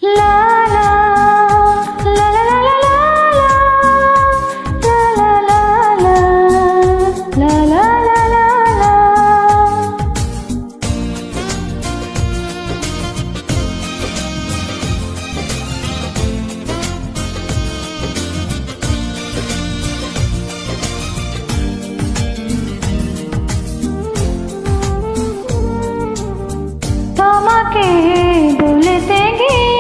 লা লা লা লা লা লা লা লা লা লা লা। তোমাকে বলতে গিয়ে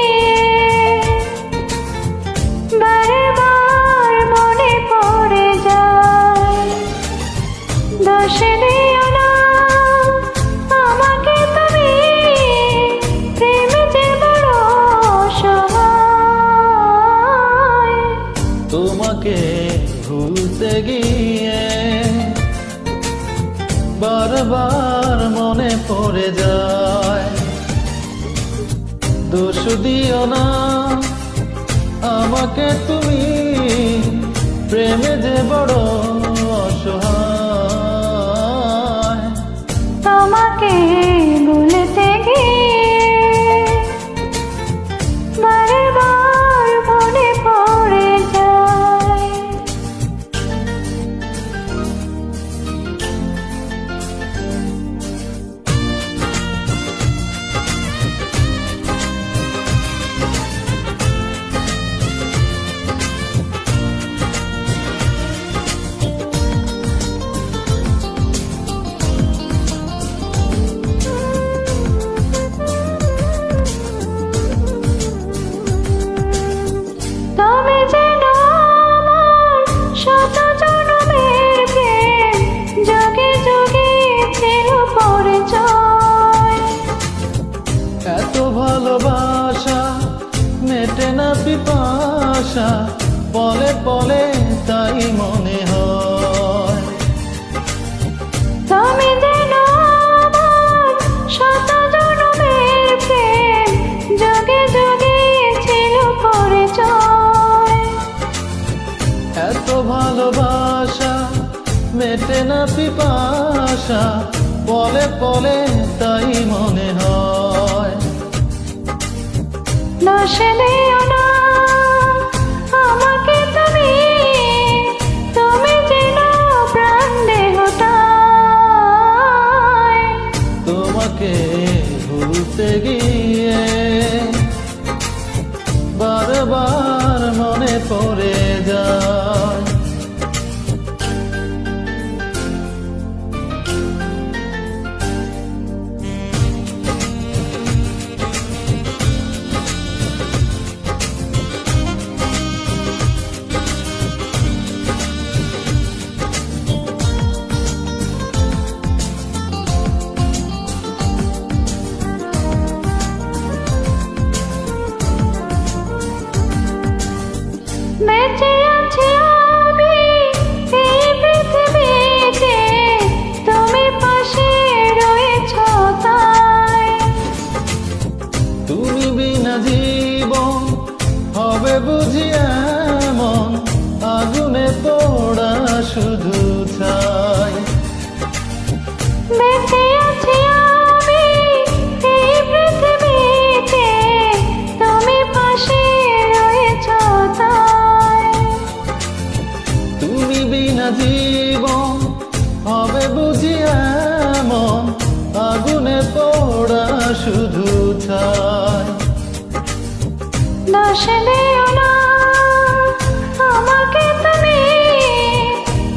বারবার মনে পড়ে যায়, দোষ দিও না আমাকে তুমি, প্রেম যে বড় অসহায়। তোমাকে ভুলতে গিয়ে বারবার মনে পড়ে যায়, দোষ দিও না আমাকে তুমি, প্রেমে যে বড় অসহায়। তোমাকে বলতে গিয়ে বারবার মনে পড়ে যায়। তুমি যেন আমার শত জনমের প্রেম, যুগে যুগে ছিল পরিচয়। এত ভালোবাসা মেটে না পিপাসা, পলে পলে তাই মনে হয়। তুমি যেন আমার শত জনমের প্রেম, যুগে যুগে ছিল পরিচয়। এত ভালোবাসা মেটে না পিপাসা, পলে পলে তাই মনে হয়। দোষ দিও না আমাকে তুমি, তুমি যেন প্রাণ দেহটায়। তোমাকে ভুলতে গিয়ে বারবার মনে পড়ে যায়। বেঁচে আছি আমি এই পৃথিবীতে, তুমি পাশে রয়েছ তাই। তুমি বিনা জীবন হবে বুঝি এমন, আগুনে পোড়া শুধু ছাই। বেঁচে আছি আমি এই পৃথিবীতে, তুমি পাশে রয়েছ তাই। তুমি বিনা জীবন হবে বুঝি এমন, আগুনে পোড়া শুধু ছাই। দোষ দিও না আমাকে তুমি,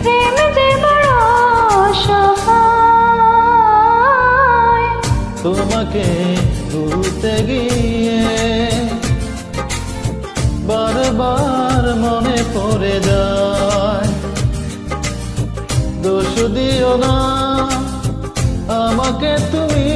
প্রেম যে বড় অসহায়। তোমাকে ভুলতে গিয়ে বারবার মনে পড়ে যায়, দোষ দিও না আমাকে তুমি,